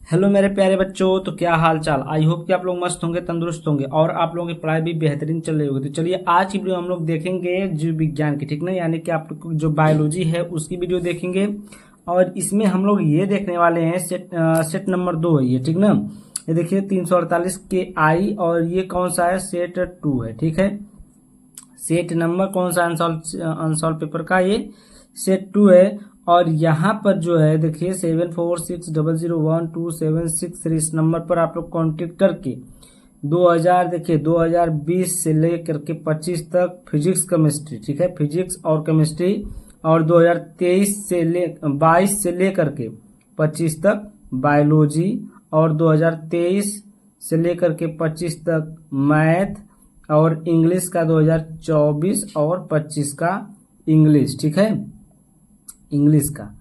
Hello मेरे प्यारे बच्चों, तो क्या हाल चाल। आई होप कि आप लोग मस्त होंगे, तंदुरुस्त होंगे और आप लोगों की पढ़ाई भी बेहतरीन चल रही होगी। तो चलिए आज की वीडियो हम लोग देखेंगे जीव विज्ञान की, ठीक ना, यानी कि आप लोग को जो बायोलॉजी है उसकी वीडियो देखेंगे। और इसमें हम लोग ये देखने वाले हैं सेट नंबर 2 है ये, ठीक ना। ये देखिए 348 के आई और ये कौन सा है, सेट 2 है, ठीक है। सेट नंबर कौन सा, अनसॉल्व पेपर का ये सेट 2 है। और यहाँ पर जो है देखिए 7460012763 इस नंबर पर आप लोग कांटेक्ट करके 2020 से लेकर के 25 तक फिजिक्स केमिस्ट्री, ठीक है, फिजिक्स और केमिस्ट्री। और 22 से लेकर के 25 तक बायोलॉजी। और 2023 से लेकर के 25 तक मैथ और इंग्लिश का 2024 और 25 का इंग्लिश, ठीक है। इंग्लिश का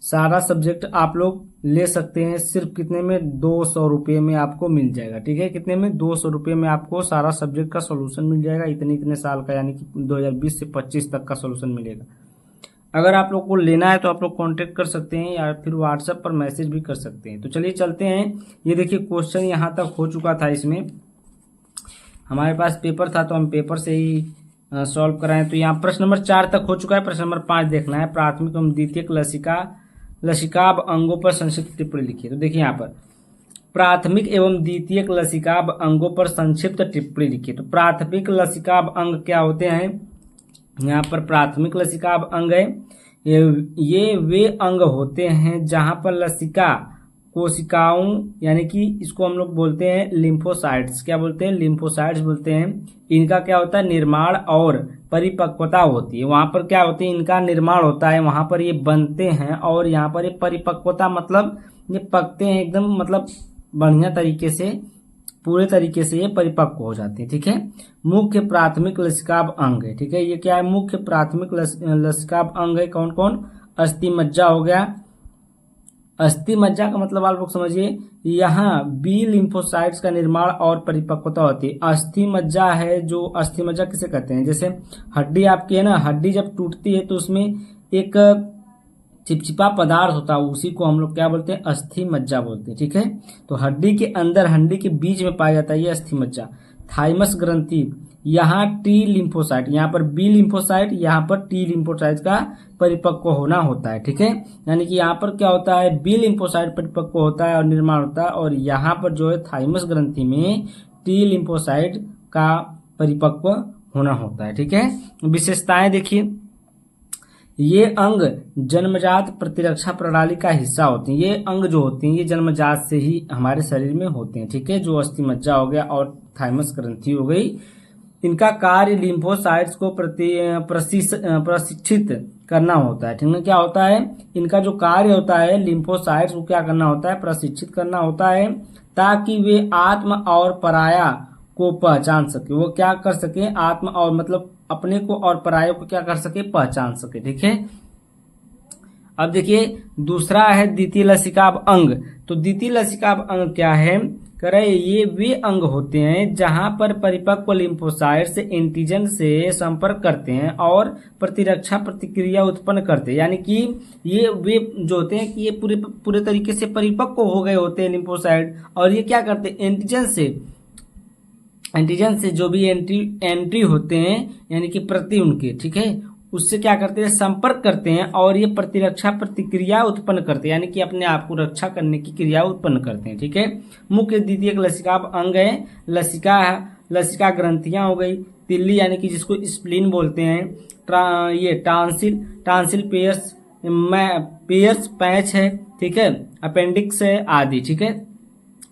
सारा सब्जेक्ट आप लोग ले सकते हैं। सिर्फ कितने में, 200 रुपये में आपको मिल जाएगा, ठीक है। कितने में, 200 रुपये में आपको सारा सब्जेक्ट का सोल्यूशन मिल जाएगा। इतने साल का, यानी कि 2020 से 25 तक का सोल्यूशन मिलेगा। अगर आप लोग को लेना है तो आप लोग कांटेक्ट कर सकते हैं या फिर व्हाट्सएप पर मैसेज भी कर सकते हैं। तो चलिए चलते हैं। ये देखिए क्वेश्चन यहाँ तक हो चुका था। इसमें हमारे पास पेपर था तो हम पेपर से ही सॉल्व कराएं। तो यहाँ प्रश्न नंबर 4 तक हो चुका है। प्रश्न नंबर 5 देखना है। प्राथमिक एवं द्वितीयक लसिकाभ अंगों पर संक्षिप्त टिप्पणी लिखिए। तो देखिए यहाँ पर प्राथमिक एवं द्वितीयक लसिकाभ अंगों पर संक्षिप्त टिप्पणी लिखिए। तो प्राथमिक लसिकाभ अंग क्या होते हैं, यहाँ पर प्राथमिक लसिकाभ अंग है ये वे अंग होते हैं जहां पर लसिका कोशिकाओं, यानी कि इसको हम लोग बोलते हैं लिम्फोसाइट्स। क्या बोलते हैं, लिम्फोसाइट्स बोलते हैं। इनका क्या होता है, निर्माण और परिपक्वता होती है। वहां पर क्या होती है, इनका निर्माण होता है, वहां पर ये बनते हैं। और यहाँ पर ये परिपक्वता मतलब ये पकते हैं एकदम, मतलब बढ़िया तरीके से, पूरे तरीके से ये परिपक्व हो जाते हैं, ठीक है। मुख्य प्राथमिक लसिकाभ अंग है, ठीक है। ये क्या है, मुख्य प्राथमिक लसिकाभ अंग है। कौन कौन, अस्थि मज्जा हो गया। अस्थि मज्जा का मतलब आप लोग समझिए, यहाँ बी लिम्फोसाइट्स का निर्माण और परिपक्वता होती है। अस्थि मज्जा है, जो अस्थि मज्जा किसे कहते हैं, जैसे हड्डी आपकी है ना, हड्डी जब टूटती है तो उसमें एक चिपचिपा पदार्थ होता है, उसी को हम लोग क्या बोलते हैं, अस्थि मज्जा बोलते हैं, ठीक है। तो हड्डी के अंदर, हड्डी के बीच में पाया जाता है ये अस्थि मज्जा। थाइमस ग्रंथि, यहाँ टी लिम्फोसाइट, यहाँ पर बी लिम्फोसाइट, यहाँ पर टी लिम्फोसाइट का परिपक्व होना होता है, ठीक है। यानी कि यहाँ पर क्या होता है, बी लिम्फोसाइट परिपक्व होता है और निर्माण होता है, और यहाँ पर जो है थाइमस ग्रंथि में टी लिम्फोसाइट का परिपक्व होना होता है, ठीक है। विशेषताएं देखिए, ये अंग जन्मजात प्रतिरक्षा प्रणाली का हिस्सा होते हैं। ये अंग जो होते हैं ये जन्मजात से ही हमारे शरीर में होते हैं, ठीक है। जो अस्थि मज्जा हो गया और थाइमस ग्रंथि हो गई, इनका कार्य लिम्फोसाइट्स को प्रशिक्षित करना होता है, ठीक है। क्या होता है, इनका जो कार्य होता है, लिम्फोसाइट्स को क्या करना होता है, प्रशिक्षित करना होता है, ताकि वे आत्म और पराया को पहचान सके। वो क्या कर सके, आत्म और मतलब अपने को और पराये को क्या कर सके, पहचान सके, ठीक है। अब देखिए दूसरा है द्वितीय लसिकाभ अंग। तो द्वितीय लसिकाभ अंग क्या है, कह रहे ये वे अंग होते हैं जहां पर परिपक्व लिम्फोसाइट से एंटीजन से संपर्क करते हैं और प्रतिरक्षा प्रतिक्रिया उत्पन्न करते हैं। यानी कि ये वे जो होते हैं कि ये पूरे तरीके से परिपक्व हो गए होते हैं लिम्फोसाइट, और ये क्या करते हैं, एंटीजन से जो भी एंट्री होते हैं, यानी कि प्रति उनके, ठीक है, उससे क्या करते हैं, संपर्क करते हैं और ये प्रतिरक्षा प्रतिक्रिया उत्पन्न करते हैं, यानी कि अपने आप को रक्षा करने की क्रिया उत्पन्न करते हैं, ठीक है। मुख्य द्वितीयक लसिकाभ अंग है लसिका ग्रंथियां हो गई, तिल्ली यानी कि जिसको स्प्लीन बोलते हैं, ये टांसिल पेयर्स पैच है, ठीक है, अपेंडिक्स है आदि, ठीक है।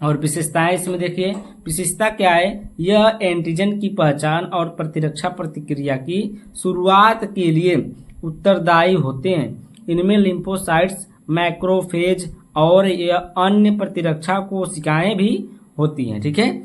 और विशेषताएं इसमें देखिए, विशेषता क्या है, यह एंटीजन की पहचान और प्रतिरक्षा प्रतिक्रिया की शुरुआत के लिए उत्तरदायी होते हैं। इनमें लिम्फोसाइट्स, मैक्रोफेज और अन्य प्रतिरक्षा कोशिकाएं भी होती हैं, ठीक है।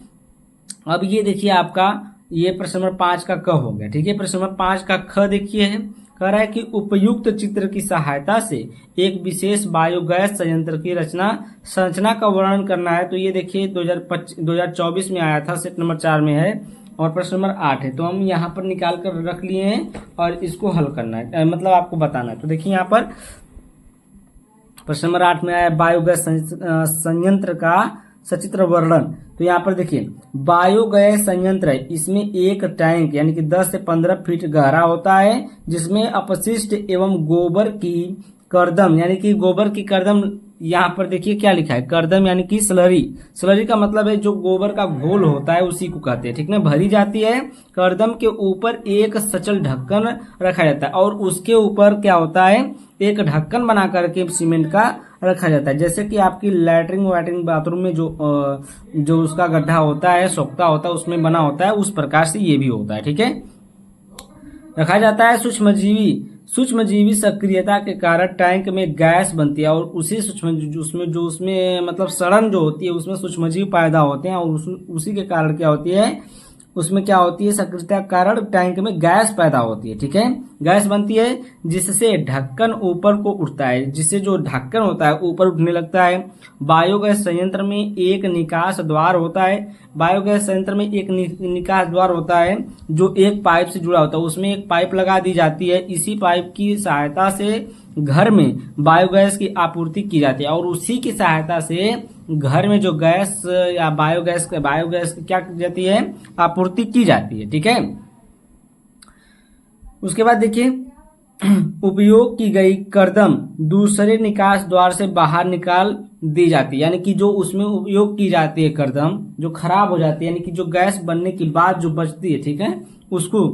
अब ये देखिए आपका ये प्रश्न नंबर 5 का क हो गया, ठीक है। प्रश्न नंबर 5 का ख देखिए है, कह रहा है कि उपयुक्त चित्र की सहायता से एक विशेष बायोगैस संयंत्र की संरचना का वर्णन करना है। तो ये देखिए 2024 में आया था, सेट नंबर 4 में है और प्रश्न नंबर 8 है। तो हम यहाँ पर निकाल कर रख लिए हैं और इसको हल करना है, मतलब आपको बताना है। तो देखिए यहाँ पर प्रश्न नंबर 8 में आया बायोगैस संयंत्र का सचित्र वर्णन। तो यहाँ पर देखिए बायोगैस संयंत्र है, इसमें एक टैंक यानी कि 10 से 15 फीट गहरा होता है, जिसमें अपशिष्ट एवं गोबर की कर्दम यानी कि गोबर की कर्दम, यहाँ पर देखिए क्या लिखा है, कर्दम यानी कि स्लरी। स्लरी का मतलब है जो गोबर का घोल होता है उसी को कहते हैं, ठीक ना, भरी जाती है। कर्दम के ऊपर एक सचल ढक्कन रखा जाता है और उसके ऊपर क्या होता है, एक ढक्कन बना करके सीमेंट का रखा जाता है। जैसे कि आपकी लैट्रिन वैट्रिन बाथरूम में जो उसका गड्ढा होता है, सोखता होता है, उसमें बना होता है, उस प्रकार से ये भी होता है, ठीक है। रखा जाता है सूक्ष्मजीवी सक्रियता के कारण टैंक में गैस बनती है और उसी उसमें मतलब सड़न जो होती है उसमें सूक्ष्मजीव पैदा होते हैं और उसी के कारण क्या होती है, उसमें क्या होती है, सक्रियता के कारण टैंक में गैस पैदा होती है, ठीक है। गैस बनती है जिससे ढक्कन ऊपर को उठता है, जिससे जो ढक्कन होता है ऊपर उठने लगता है। बायोगैस संयंत्र में एक निकास द्वार होता है। बायोगैस संयंत्र में एक निकास द्वार होता है जो एक पाइप से जुड़ा होता है, उसमें एक पाइप लगा दी जाती है। इसी पाइप की सहायता से घर में बायोगैस की आपूर्ति की जाती है और उसी की सहायता से घर में जो गैस या बायोगैस की क्या की जाती है, आपूर्ति की जाती है, ठीक है। उसके बाद देखिए उपयोग की गई कर्दम दूसरे निकास द्वार से बाहर निकाल दी जाती है, यानी कि जो उसमें उपयोग की जाती है कर्दम जो खराब हो जाती है, यानी कि जो गैस बनने के बाद जो बचती है, ठीक है, उसको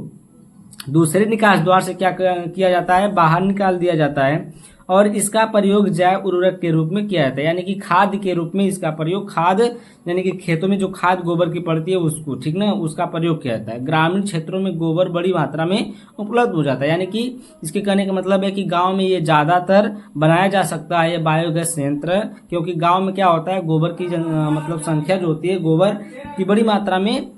दूसरे निकास द्वार से क्या किया जाता है, बाहर निकाल दिया जाता है और इसका प्रयोग जैव उर्वरक के रूप में किया जाता है, यानी कि खाद के रूप में इसका प्रयोग, खाद यानी कि खेतों में जो खाद गोबर की पड़ती है उसको, ठीक ना, उसका प्रयोग किया जाता है। ग्रामीण क्षेत्रों में गोबर बड़ी मात्रा में उपलब्ध हो जाता है, यानी कि इसके कहने का मतलब है कि गांव में ये ज्यादातर बनाया जा सकता है ये बायोगैस संयंत्र, क्योंकि गांव में क्या होता है, गोबर की मतलब संख्या जो होती है गोबर की बड़ी मात्रा में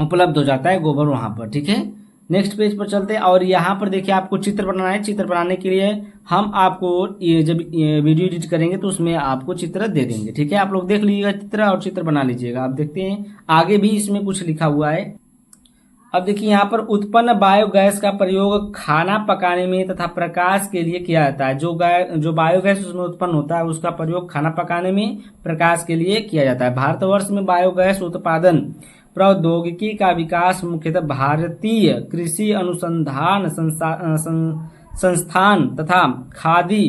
उपलब्ध हो जाता है गोबर वहां पर, ठीक है। नेक्स्ट पेज पर चलते हैं और यहाँ पर देखिए आपको चित्र बनाना है। चित्र बनाने के लिए हम आपको ये जब वीडियो एडिट करेंगे तो उसमें आपको चित्र दे देंगे, ठीक है। आप लोग देख लीजिएगा चित्र और चित्र बना लीजिएगा। आप देखते हैं आगे भी इसमें कुछ लिखा हुआ है। अब देखिए यहाँ पर उत्पन्न बायोगैस का प्रयोग खाना पकाने में तथा प्रकाश के लिए किया जाता है। जो बायोगैस उसमें उत्पन्न होता है उसका प्रयोग खाना पकाने में, प्रकाश के लिए किया जाता है। भारतवर्ष में बायोगैस उत्पादन प्रौद्योगिकी का विकास मुख्यतः भारतीय कृषि अनुसंधान संस्थान तथा खादी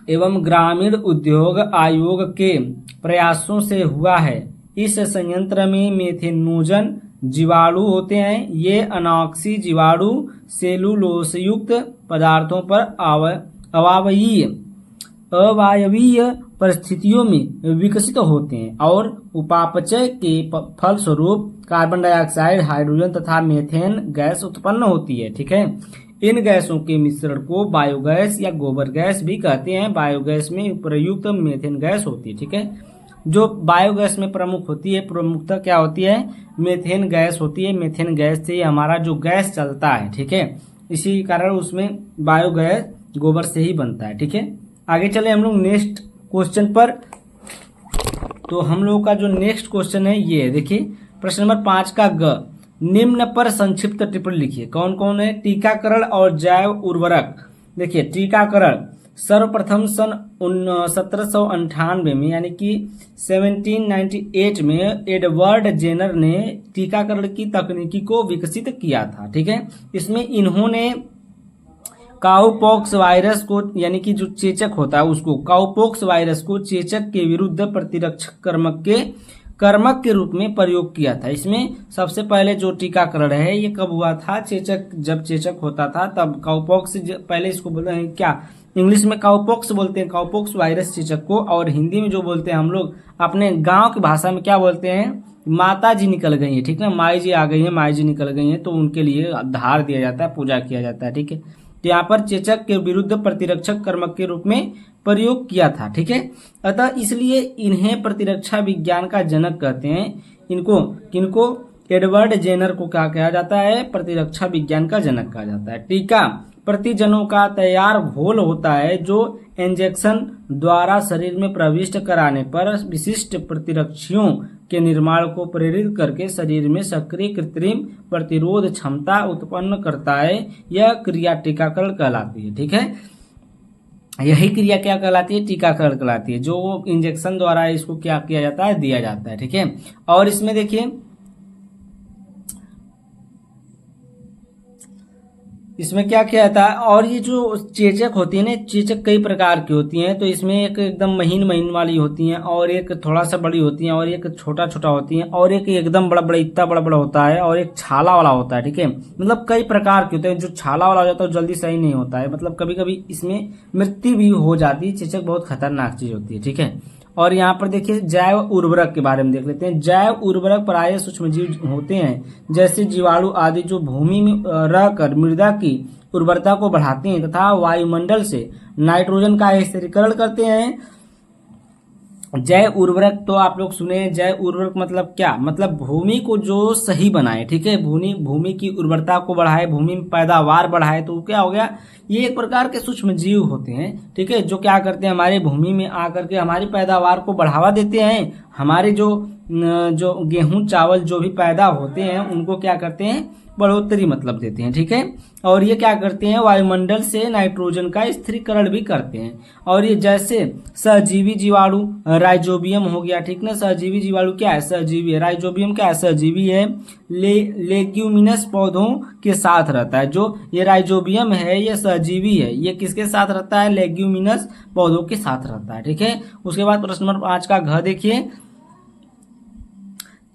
एवं ग्रामीण उद्योग आयोग के प्रयासों से हुआ है। इस संयंत्र में मेथेनोजन जीवाणु होते हैं। ये अनॉक्सी जीवाणु सेलुलोसयुक्त पदार्थों पर अवायवीय परिस्थितियों में विकसित होते हैं और उपापचय के फलस्वरूप कार्बन डाइऑक्साइड, हाइड्रोजन तथा मीथेन गैस उत्पन्न होती है, ठीक है। इन गैसों के मिश्रण को बायोगैस या गोबर गैस भी कहते हैं। बायोगैस में प्रयुक्त मीथेन गैस होती है, ठीक है। जो बायोगैस में प्रमुख होती है, प्रमुखता क्या होती है, मीथेन गैस होती है। मीथेन गैस से हमारा जो गैस चलता है, ठीक है, इसी कारण उसमें बायोगैस गोबर से ही बनता है, ठीक है। आगे चले हम लोग नेक्स्ट क्वेश्चन पर। तो हम लोगों का जो नेक्स्ट क्वेश्चन है ये देखिए प्रश्न नंबर 5 का ग, निम्न पर संक्षिप्त टिप्पणी लिखिए। कौन कौन है, टीकाकरण और जैव उर्वरक। देखिए टीकाकरण सर्वप्रथम सन 1798 में यानी कि 1798 में एडवर्ड जेनर ने टीकाकरण की तकनीकी को विकसित किया था, ठीक है। इसमें इन्होंने काउपॉक्स वायरस को यानी कि जो चेचक होता है उसको, काउपॉक्स वायरस को चेचक के विरुद्ध प्रतिरक्षक कर्मक के रूप में प्रयोग किया था। इसमें सबसे पहले जो टीकाकरण है ये कब हुआ था, जब चेचक होता था तब काउपॉक्स, पहले इसको बोलते हैं क्या, इंग्लिश में काउपॉक्स बोलते हैं, काउपॉक्स वायरस चेचक को, और हिंदी में जो बोलते हैं हम लोग अपने गांव की भाषा में क्या बोलते हैं, माता जी निकल गई है, ठीक है, माई जी आ गई है, माई जी निकल गई है, तो उनके लिए धार दिया जाता है, पूजा किया जाता है, ठीक है। तो यहाँ पर चेचक के विरुद्ध प्रतिरक्षक कर्मक के रूप में प्रयोग किया था, ठीक है। अतः इसलिए इन्हें प्रतिरक्षा विज्ञान का जनक कहते हैं। किनको एडवर्ड जेनर को क्या कहा जाता है, प्रतिरक्षा विज्ञान का जनक कहा जाता है। टीका प्रतिजनों का तैयार घोल होता है जो इंजेक्शन द्वारा शरीर में प्रविष्ट कराने पर विशिष्ट प्रतिरक्षियों के निर्माण को प्रेरित करके शरीर में सक्रिय कृत्रिम प्रतिरोध क्षमता उत्पन्न करता है। यह क्रिया टीकाकरण कहलाती है, ठीक है। यही क्रिया क्या कहलाती है? टीकाकरण कहलाती है, जो इंजेक्शन द्वारा इसको क्या किया जाता है? दिया जाता है। ठीक है, और इसमें देखिए इसमें क्या किया जाता है, और ये जो चेचक होती है ना, चेचक कई प्रकार की होती हैं। तो इसमें एक एकदम महीन महीन वाली होती हैं, और एक थोड़ा सा बड़ी होती हैं, और एक छोटा छोटा होती हैं, और एक एकदम बड़ा बड़ा इतना बड़ा बड़ा होता है, और एक छाला वाला होता है। ठीक है, मतलब कई प्रकार के होते हैं। जो छाला वाला हो जाता है वो जल्दी सही नहीं होता है, मतलब कभी कभी इसमें मृत्यु भी हो जाती है। चेचक बहुत खतरनाक चीज होती है। ठीक है, और यहाँ पर देखिए जैव उर्वरक के बारे में देख लेते हैं। जैव उर्वरक प्रायः सूक्ष्मजीव होते हैं, जैसे जीवाणु आदि, जो भूमि में रहकर मृदा की उर्वरता को बढ़ाते हैं तथा वायुमंडल से नाइट्रोजन का स्थिरीकरण करते हैं। जैव उर्वरक तो आप लोग सुने, जैव उर्वरक मतलब क्या? मतलब भूमि को जो सही बनाए। ठीक है, भूमि की उर्वरता को बढ़ाए, भूमि में पैदावार बढ़ाए। तो क्या हो गया? ये एक प्रकार के सूक्ष्म जीव होते हैं। ठीक है, जो क्या करते हैं? हमारे भूमि में आकर के हमारी पैदावार को बढ़ावा देते हैं। हमारे जो गेहूं चावल जो भी पैदा होते हैं उनको क्या करते हैं? बढ़ोतरी मतलब देते हैं। ठीक है, और ये क्या करते हैं? वायुमंडल से नाइट्रोजन का स्थिरीकरण भी करते हैं। और ये जैसे सहजीवी जीवाणु, राइजोबियम हो गया। ठीक ना, सहजीवी जीवाणु क्या है? सहजीवी है। राइजोबियम क्या है? सहजीवी है। लेग्यूमिनस पौधों के साथ रहता है। जो ये राइजोबियम है ये सहजीवी है। ये किसके साथ रहता है? लेग्यूमिनस पौधों के साथ रहता है। ठीक है, उसके बाद प्रश्न नंबर 5 का घ देखिए।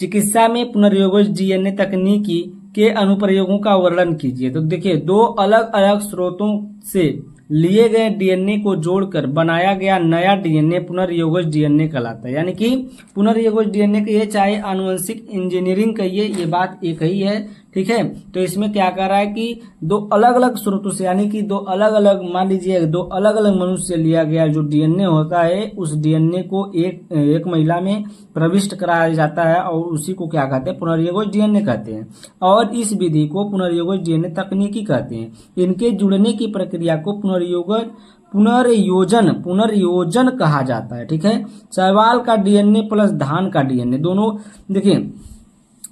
चिकित्सा में पुनर्योगज डीएनए तकनीकी के अनुप्रयोगों का वर्णन कीजिए। तो देखिए, दो अलग अलग स्रोतों से लिए गए डीएनए को जोड़कर बनाया गया नया डीएनए पुनर्योगज डीएनए कहलाता है। यानी कि पुनर्योगज डीएनए कहिए चाहे आनुवंशिक इंजीनियरिंग कहिए, ये बात एक ही है। ठीक है, तो इसमें क्या कर रहा है कि दो अलग अलग स्रोतों से, यानी कि दो अलग अलग, मान लीजिए दो अलग अलग मनुष्य से लिया गया जो डीएनए होता है, उस डीएनए को एक महिला में प्रविष्ट कराया जाता है, और उसी को क्या कहते हैं? पुनर्योगज डीएनए कहते हैं। और इस विधि को पुनर्योगज डीएनए तकनीकी कहते हैं। इनके जुड़ने की प्रक्रिया को पुनर्योजन कहा जाता है। ठीक है, शैवाल का डीएनए प्लस धान का डीएनए, दोनों देखिए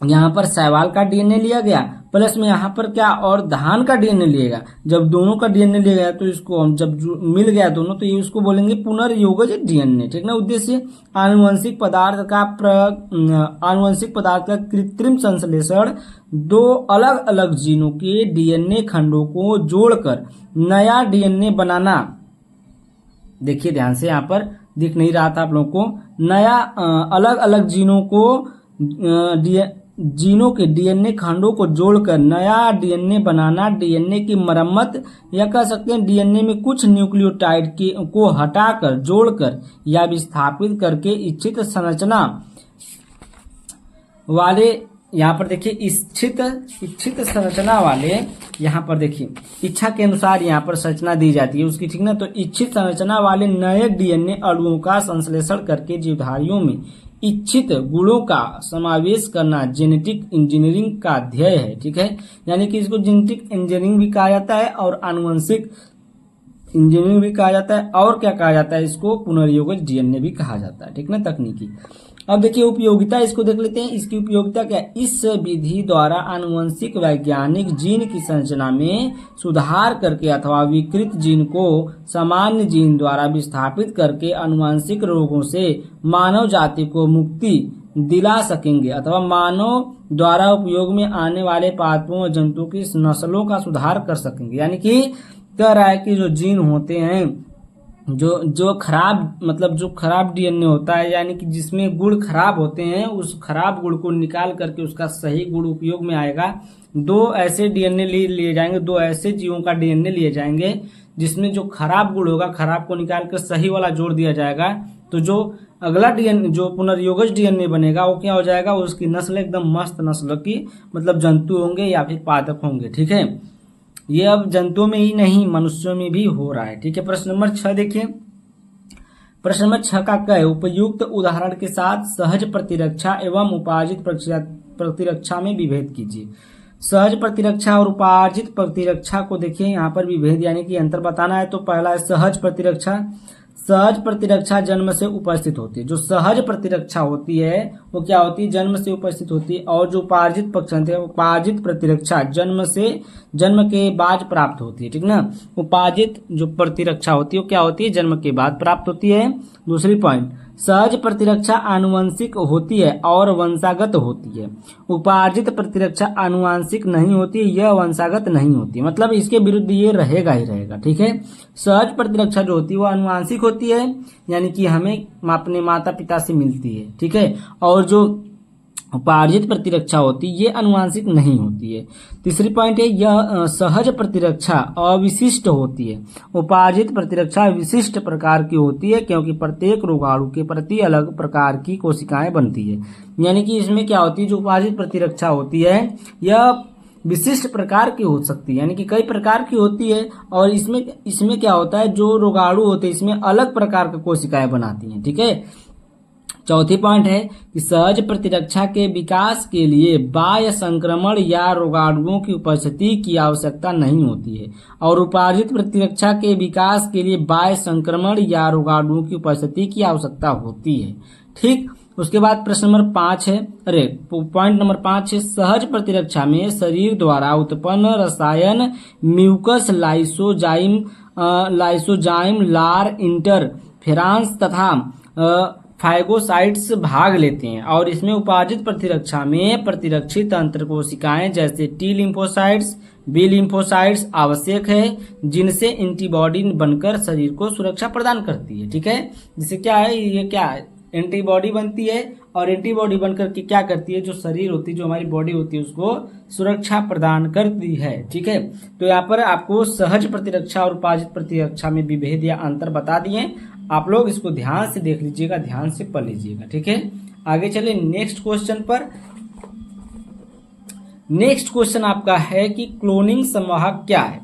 यहाँ पर शैवाल का डीएनए लिया गया, प्लस में यहाँ पर क्या? और धान का डीएनए लिएगा। जब दोनों का डीएनए लिया गया तो इसको हम जब मिल गया दोनों, तो ये उसको बोलेंगे पुनर्योगज डीएनए। ठीक ना, उद्देश्य आनुवंशिक पदार्थ का कृत्रिम संश्लेषण, दो अलग अलग जीनों के डीएनए खंडों को जोड़कर नया डीएनए बनाना। देखिए ध्यान से, यहाँ पर दिख नहीं रहा था आप लोगों को, नया अलग अलग जीनों के डीएनए खंडों को जोड़कर नया डीएनए बनाना, डीएनए की मरम्मत, या कह सकते हैं डीएनए में कुछ न्यूक्लियोटाइड को हटाकर जोड़कर या विस्थापित करके इच्छित संरचना वाले, यहाँ पर देखिए इच्छित संरचना वाले, यहाँ पर देखिए इच्छा के अनुसार यहाँ पर संरचना दी जाती है उसकी। ठीक ना, तो इच्छित संरचना वाले नए डीएनए अणुओं का संश्लेषण करके जीवधारियों में इच्छित गुणों का समावेश करना जेनेटिक इंजीनियरिंग का ध्येय है। ठीक है, यानी कि इसको जेनेटिक इंजीनियरिंग भी कहा जाता है और आनुवंशिक इंजीनियरिंग भी कहा जाता है, और क्या कहा जाता है? इसको पुनर्योगज डीएनए भी कहा जाता है। ठीक ना, तकनीकी। अब देखिए उपयोगिता, इसको देख लेते हैं। इसकी उपयोगिता क्या है? इस विधि द्वारा आनुवंशिक वैज्ञानिक जीन की संरचना में सुधार करके अथवा विकृत जीन को सामान्य जीन द्वारा विस्थापित करके आनुवंशिक रोगों से मानव जाति को मुक्ति दिला सकेंगे, अथवा मानव द्वारा उपयोग में आने वाले पादपों और जंतुओं की नस्लों का सुधार कर सकेंगे। यानी कि कह रहा है कि जो जीन होते हैं, जो खराब, मतलब जो खराब डीएनए होता है, यानी कि जिसमें गुण खराब होते हैं, उस खराब गुण को निकाल करके उसका सही गुण उपयोग में आएगा। दो ऐसे डीएनए लिए जाएंगे, दो ऐसे जीवों का डीएनए लिए जाएंगे जिसमें जो खराब गुण होगा, खराब को निकाल कर सही वाला जोड़ दिया जाएगा। तो जो अगला डीएनए, जो पुनर्योगज डीएनए बनेगा, वो क्या हो जाएगा? उसकी नस्ल एकदम मस्त नस्ल की, मतलब जंतु होंगे या फिर पादप होंगे। ठीक है, ये अब जंतुओं में ही नहीं, मनुष्यों में भी हो रहा है। ठीक है, प्रश्न नंबर 6 देखिए। प्रश्न नंबर 6 का क्या है? उपयुक्त उदाहरण के साथ सहज प्रतिरक्षा एवं उपार्जित प्रतिरक्षा में विभेद कीजिए। सहज प्रतिरक्षा और उपार्जित प्रतिरक्षा को देखिए, यहाँ पर विभेद यानी कि अंतर बताना है। तो पहला है सहज प्रतिरक्षा। सहज प्रतिरक्षा जन्म से उपस्थित होती है। जो सहज प्रतिरक्षा होती है वो क्या होती है, जन्म से उपस्थित होती है। और जो उपार्जित पक्षांतर है, उपार्जित प्रतिरक्षा जन्म के बाद प्राप्त होती है, ठीक ना। उपार्जित जो प्रतिरक्षा होती है वो क्या होती है, जन्म के बाद प्राप्त होती है। दूसरी पॉइंट, सहज प्रतिरक्षा आनुवंशिक होती है और वंशागत होती है। उपार्जित प्रतिरक्षा आनुवंशिक नहीं होती, यह वंशागत नहीं होती, मतलब इसके विरुद्ध ये रहेगा ही रहेगा, ठीक है। सहज प्रतिरक्षा जो होती है वो आनुवंशिक होती है, यानी कि हमें अपने माता पिता से मिलती है, ठीक है। और जो उपार्जित प्रतिरक्षा होती है ये आनुवंशिक नहीं होती है। तीसरी पॉइंट है, यह सहज प्रतिरक्षा अविशिष्ट होती है। उपार्जित प्रतिरक्षा विशिष्ट प्रकार की होती है क्योंकि प्रत्येक रोगाणु के प्रति अलग प्रकार की कोशिकाएं बनती है। यानी कि इसमें क्या होती है, जो उपार्जित प्रतिरक्षा होती है यह विशिष्ट प्रकार की हो सकती है, यानी कि कई प्रकार की होती है। और इसमें क्या होता है, जो रोगाणु होते हैं इसमें अलग प्रकार की कोशिकाएं बनाती हैं, ठीक है। चौथी पॉइंट है कि सहज प्रतिरक्षा के विकास के लिए बाह्य संक्रमण या रोगाणुओं की उपस्थिति की आवश्यकता नहीं होती है, और उपार्जित प्रतिरक्षा के विकास के लिए बाह्य संक्रमण या रोगाणुओं की उपस्थिति की आवश्यकता होती है, ठीक। उसके बाद प्रश्न नंबर 5 है, पॉइंट नंबर 5 है, सहज प्रतिरक्षा में शरीर द्वारा उत्पन्न रसायन म्यूकस, लाइसोजाइम, लार, इंटरफेरांस तथा फाइगोसाइट्स भाग लेते हैं। और इसमें उपार्जित प्रतिरक्षा में प्रतिरक्षित अंतर कोशिकाएं जैसे टी लिम्फोसाइट्स, बी लिम्फोसाइट्स आवश्यक है, जिनसे एंटीबॉडी बनकर शरीर को सुरक्षा प्रदान करती है, ठीक है। जिससे क्या है, ये क्या है, एंटीबॉडी बनती है, और एंटीबॉडी बनकर के क्या करती है, जो शरीर होती है, जो हमारी बॉडी होती है उसको सुरक्षा प्रदान करती है, ठीक है। तो यहाँ पर आपको सहज प्रतिरक्षा और उपार्जित प्रतिरक्षा में विभेद या अंतर बता दिए। आप लोग इसको ध्यान से देख लीजिएगा, ध्यान से पढ़ लीजिएगा, ठीक है। आगे चले नेक्स्ट क्वेश्चन पर। नेक्स्ट क्वेश्चन आपका है कि क्लोनिंग संवाहक क्या है।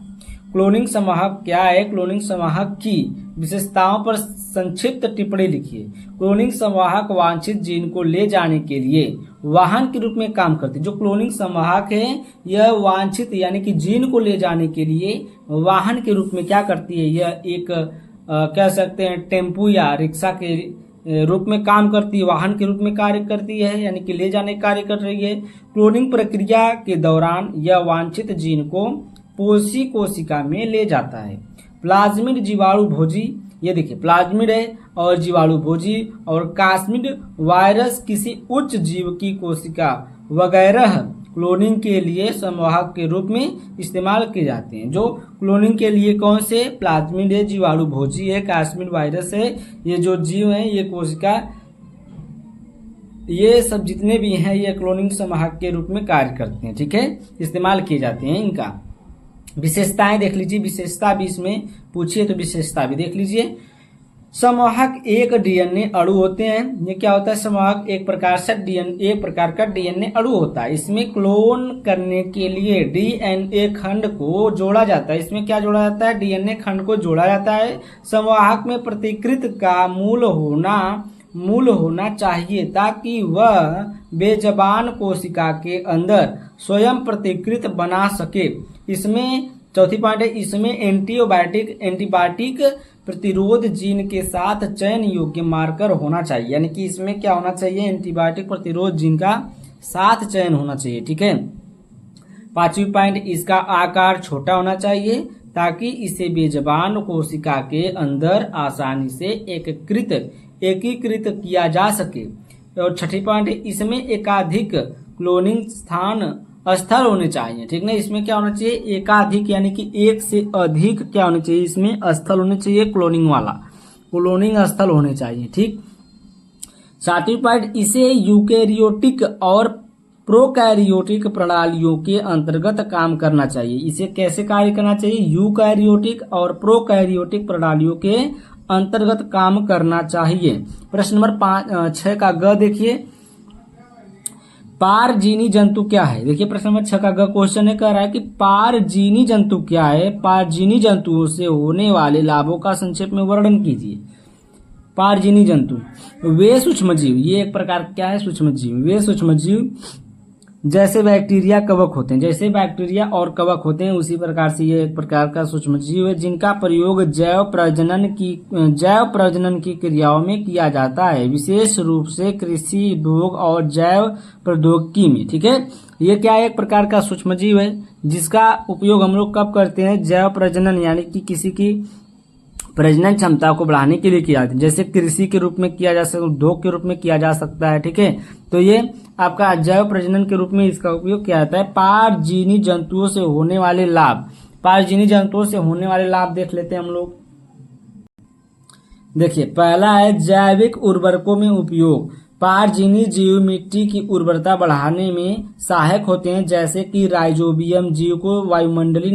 क्लोनिंग संवाहक क्या है, क्लोनिंग संवाहक की विशेषताओं पर संक्षिप्त टिप्पणी लिखिए। क्लोनिंग संवाहक वांछित जीन को ले जाने के लिए वाहन के रूप में काम करती है। जो क्लोनिंग संवाहक है यह वांछित यानी कि जीन को ले जाने के लिए वाहन के रूप में क्या करती है, यह एक कह सकते हैं टेम्पू या रिक्शा के रूप में काम करती है, वाहन के रूप में कार्य करती है, यानी कि ले जाने कार्य कर रही है। क्लोनिंग प्रक्रिया के दौरान यह वांछित जीन को पोषी कोशिका में ले जाता है। प्लाज्मिड जीवाणु भोजी, ये देखिए प्लाज्मिड है और जीवाणु भोजी, और कास्मिड वायरस किसी उच्च जीव की कोशिका वगैरह क्लोनिंग के लिए संवाहक के रूप में इस्तेमाल किए जाते हैं। जो क्लोनिंग के लिए कौन से, प्लाज्मिड है, जीवाणु भोजी है, कास्मिड वायरस है, ये जो जीव है, ये कोशिका, ये सब जितने भी हैं ये क्लोनिंग संवाहक के रूप में कार्य करते हैं, ठीक है, इस्तेमाल किए जाते हैं। इनका विशेषताएं देख लीजिए, विशेषता भी इसमें पूछिए तो विशेषता भी देख लीजिए। संवाहक एक डीएनए अणु होते हैं। ये क्या होता है, संवाहक एक प्रकार का डीएनए अणु होता है। इसमें क्लोन करने के लिए डीएनए खंड को जोड़ा जाता है। इसमें क्या जोड़ा जाता है, डीएनए खंड को जोड़ा जाता है। संवाहक में प्रतिकृत का मूल होना चाहिए ताकि वह बेजबान कोशिका के अंदर स्वयं प्रतिकृत बना सके। इसमें चौथी पॉइंट है, इसमें एंटीबायोटिक प्रतिरोध जीन के साथ चयन योग्य मार्कर होना चाहिए, यानी कि इसमें क्या होना चाहिए, एंटीबायोटिक प्रतिरोध जीन का साथ चयन होना चाहिए, ठीक है। पांचवी पॉइंट, इसका आकार छोटा होना चाहिए ताकि इसे बेजबान कोशिका के अंदर आसानी से एकीकृत किया जा सके। और छठी पॉइंट है, इसमें एकाधिक क्लोनिंग स्थल होने चाहिए, ठीक ना। इसमें क्या होना चाहिए, एकाधिक यानी कि एक से अधिक क्या होना चाहिए, इसमें स्थल होने चाहिए, क्लोनिंग स्थल होने चाहिए, ठीक। सातवीं पॉइंट, इसे यूकेरियोटिक और प्रोकैरियोटिक प्रणालियों के अंतर्गत काम करना चाहिए। इसे कैसे कार्य करना चाहिए, यूकैरियोटिक और प्रोकैरियोटिक प्रणालियों के अंतर्गत काम करना चाहिए। प्रश्न नंबर 6 का ग देखिए, पारजीनी जंतु क्या है। देखिए प्रश्न नंबर 6 का ग क्वेश्चन है, कह रहा है कि पारजीनी जंतु क्या है, पारजीनी जंतुओं से होने वाले लाभों का संक्षेप में वर्णन कीजिए। पारजीनी जंतु वे सूक्ष्मजीव, ये एक प्रकार क्या है, सूक्ष्मजीव। वे सूक्ष्मजीव जैसे बैक्टीरिया कवक होते हैं, जैसे बैक्टीरिया और कवक होते हैं उसी प्रकार से ये एक प्रकार का सूक्ष्मजीव है जिनका प्रयोग जैव प्रजनन की क्रियाओं में किया जाता है, विशेष रूप से कृषि, उद्योग और जैव प्रौद्योगिकी में। ठीक है, ये क्या एक प्रकार का सूक्ष्मजीव है जिसका उपयोग हम लोग कब करते हैं, जैव प्रजनन यानी कि किसी की प्रजनन क्षमता को बढ़ाने के लिए किया जाता है, जैसे कृषि के रूप में किया जा सकता है, उद्योग के रूप में किया जा सकता है। ठीक है, तो ये आपका जैव प्रजनन के रूप में इसका उपयोग किया जाता है। पारजीवी जंतुओं से होने वाले लाभ, पारजीवी जंतुओं से होने वाले लाभ देख लेते हैं हम लोग। देखिए, पहला है जैविक उर्वरकों में उपयोग। पारजीवी जीव मिट्टी की उर्वरता बढ़ाने में सहायक होते हैं, जैसे कि राइजोबियम जीव को वायुमंडलीय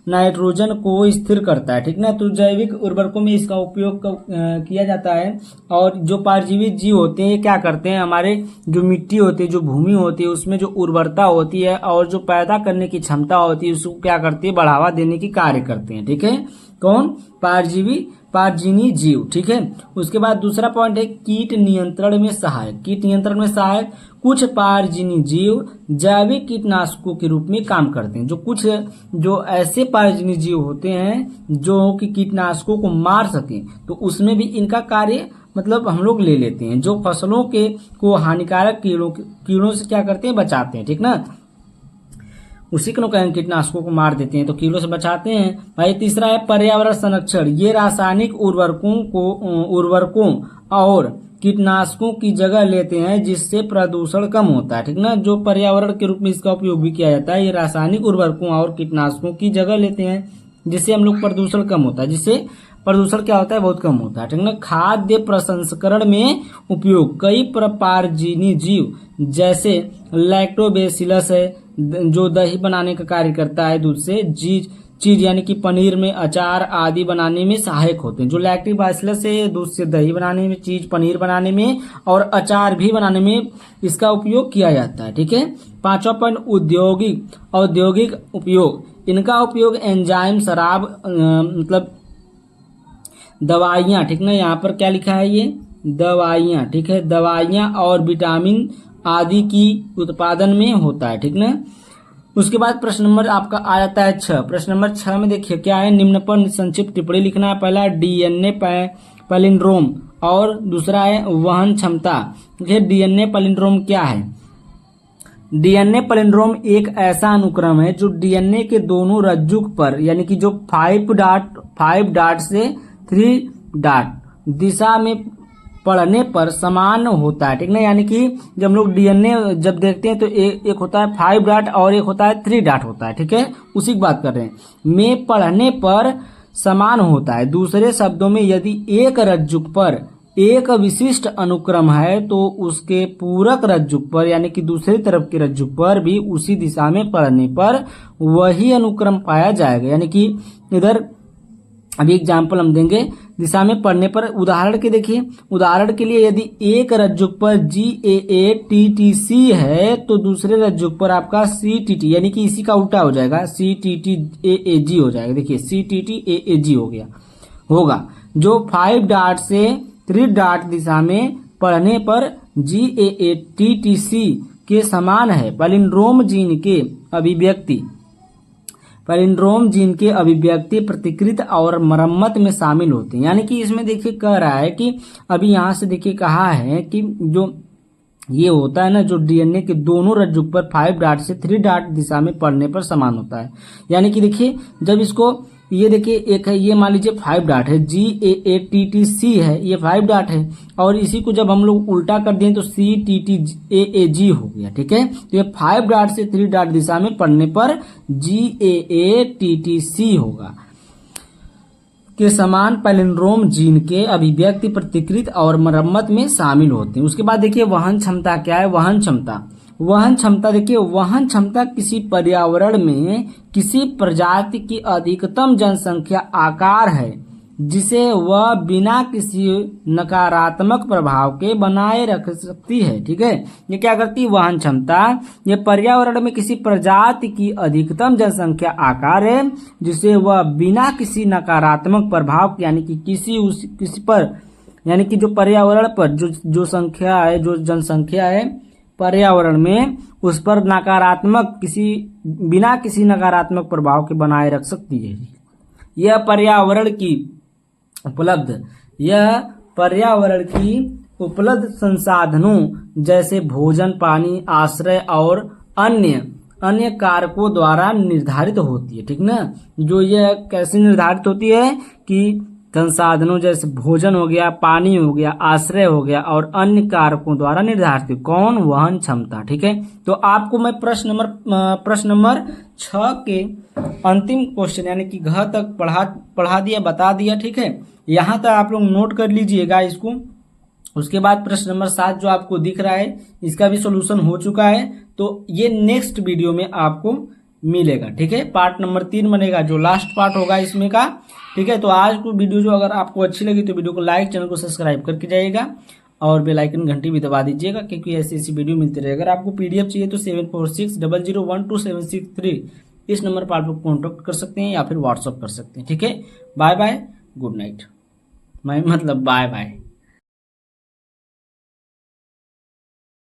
नाइट्रोजन को स्थिर करता है। ठीक ना, तो जैविक उर्वरकों में इसका उपयोग किया जाता है। और जो परजीवी जीव होते हैं ये क्या करते हैं, हमारे जो मिट्टी होती है, जो भूमि होती है, उसमें जो उर्वरता होती है और जो पैदा करने की क्षमता होती है उसको क्या करती है, बढ़ावा देने की कार्य करते हैं। ठीक है, कौन, परजीवी जीव। ठीक है, उसके बाद दूसरा पॉइंट है कीट नियंत्रण में सहायक। कीट नियंत्रण में सहायक, कुछ परजीवी जीव जैविक कीटनाशकों के रूप में काम करते हैं। जो ऐसे परजीवी जीव होते हैं जो कि कीटनाशकों को मार सकें, तो उसमें भी इनका कार्य मतलब हम लोग ले लेते हैं, जो फसलों के को हानिकारक कीड़ों से क्या करते हैं, बचाते हैं। ठीक ना, उसी को कहें कीटनाशकों को मार देते हैं, तो कीड़ों से बचाते हैं। भाई तीसरा है पर्यावरण संरक्षण। ये रासायनिक उर्वरकों और कीटनाशकों की जगह लेते हैं जिससे प्रदूषण कम होता है। ठीक ना, जो पर्यावरण के रूप में इसका उपयोग भी किया जाता है। ये रासायनिक उर्वरकों और कीटनाशकों की जगह लेते हैं जिससे हम लोग प्रदूषण कम होता है, जिससे प्रदूषण क्या होता है, बहुत कम होता है। ठीक ना, खाद्य प्रसंस्करण में उपयोग। कई परजीवी जीव जैसे लैक्टोबैसिलस है जो दही बनाने का कार्य करता है, दूध से चीज यानी कि पनीर में अचार आदि बनाने में सहायक होते हैं। जो लैक्टोबैसिलस है दूध से दही बनाने में, चीज पनीर बनाने में और अचार भी बनाने में इसका उपयोग किया जाता है। ठीक है, पांचवा पॉइंट औद्योगिक उपयोग। इनका उपयोग एंजाइम, शराब मतलब दवाइयां। ठीक ना, यहाँ पर क्या लिखा है, ये दवाइयां। ठीक है, दवाइयां और विटामिन आदि की उत्पादन में होता है। ठीक ना, उसके बाद प्रश्न नंबर आपका आ जाता है 6। प्रश्न नंबर 6 में देखिए क्या है, निम्न पर संक्षिप्त टिप्पणी लिखना है। पहला डीएनए पैलिंड्रोम और दूसरा है वहन क्षमता। डीएनए पैलिंड्रोम क्या है, डीएनए पैलिंड्रोम एक ऐसा अनुक्रम है जो डीएनए के दोनों रज्जुक पर यानी कि जो 5 डॉट से 3 डॉट दिशा में पढ़ने पर समान होता है। ठीक ना, यानी कि जब हम लोग डीएनए जब देखते हैं तो एक होता है 5 डॉट और एक होता है 3 डॉट होता है। ठीक है, उसी की बात कर रहे हैं, में पढ़ने पर समान होता है। दूसरे शब्दों में यदि एक रज्जुक पर एक विशिष्ट अनुक्रम है तो उसके पूरक रज्जुक पर यानी कि दूसरी तरफ के रज्जुक पर भी उसी दिशा में पढ़ने पर वही अनुक्रम पाया जाएगा। यानी कि इधर अभी एग्जाम्पल हम देंगे, दिशा में पढ़ने पर उदाहरण के देखिए, उदाहरण के लिए यदि एक रज्जुक पर GAATTC है तो दूसरे रज्जुक पर आपका CTT यानी कि इसी का उल्टा हो जाएगा, CTTAAG हो जाएगा। देखिए CTTAAG हो गया होगा, जो 5 डॉट से 3 डॉट दिशा में पढ़ने पर GAATTC के समान है। पैलिंड्रोम जीन के अभिव्यक्ति प्रतिकृत और मरम्मत में शामिल होते हैं। यानी कि इसमें देखिए कह रहा है कि अभी यहाँ से देखिए कहा है कि जो ये होता है ना, जो डीएनए के दोनों रज्जुक पर 5 डॉट से 3 डॉट दिशा में पढ़ने पर समान होता है। यानी कि देखिए जब इसको ये देखिए एक है, ये मान लीजिए 5 डॉट है, GAATTC है, ये 5 डॉट है और इसी को जब हम लोग उल्टा कर दें तो CTTAAG हो गया। ठीक है, तो ये 5 डॉट से 3 डॉट दिशा में पढ़ने पर GAATTC होगा के समान पैलिंड्रोम जीन के अभिव्यक्ति प्रतिकृत और मरम्मत में शामिल होते हैं। उसके बाद देखिए वहन क्षमता क्या है, वहन क्षमता देखिए, वहन क्षमता किसी पर्यावरण में किसी प्रजाति की अधिकतम जनसंख्या आकार है जिसे वह बिना किसी नकारात्मक प्रभाव के बनाए रख सकती है। ठीक है, ये क्या करती है, वहन क्षमता, ये पर्यावरण में किसी प्रजाति की अधिकतम जनसंख्या आकार है जिसे वह बिना किसी नकारात्मक प्रभाव यानी कि किसी पर यानी कि जो पर्यावरण पर जो संख्या है, जो जनसंख्या है पर्यावरण में उस पर बिना किसी नकारात्मक प्रभाव के बनाए रख सकती है। यह पर्यावरण की उपलब्ध संसाधनों जैसे भोजन, पानी, आश्रय और अन्य कारकों द्वारा निर्धारित होती है। ठीक ना, जो यह कैसे निर्धारित होती है कि संसाधनों जैसे भोजन हो गया, पानी हो गया, आश्रय हो गया और अन्य कारकों द्वारा निर्धारित है। कौन? वहन क्षमता। ठीक है, तो आपको मैं प्रश्न नंबर 6 के अंतिम क्वेश्चन यानी कि घ तक पढ़ा दिया, बता दिया। ठीक है, यहां तक आप लोग नोट कर लीजिएगा इसको। उसके बाद प्रश्न नंबर 7 जो आपको दिख रहा है इसका भी सॉल्यूशन हो चुका है, तो ये नेक्स्ट वीडियो में आपको मिलेगा। ठीक है, पार्ट नंबर 3 बनेगा जो लास्ट पार्ट होगा इसमें का। ठीक है, तो आज को वीडियो जो अगर आपको अच्छी लगी तो वीडियो को लाइक, चैनल को सब्सक्राइब करके जाइएगा और बेल आइकन घंटी भी दबा दीजिएगा, क्योंकि ऐसी वीडियो मिलती रहेगी। अगर आपको पीडीएफ चाहिए तो 7460012763 इस नंबर पर आप लोग कॉन्टैक्ट कर सकते हैं या फिर व्हाट्सअप कर सकते हैं। ठीक है, बाय बाय, गुड नाइट, मतलब बाय बाय।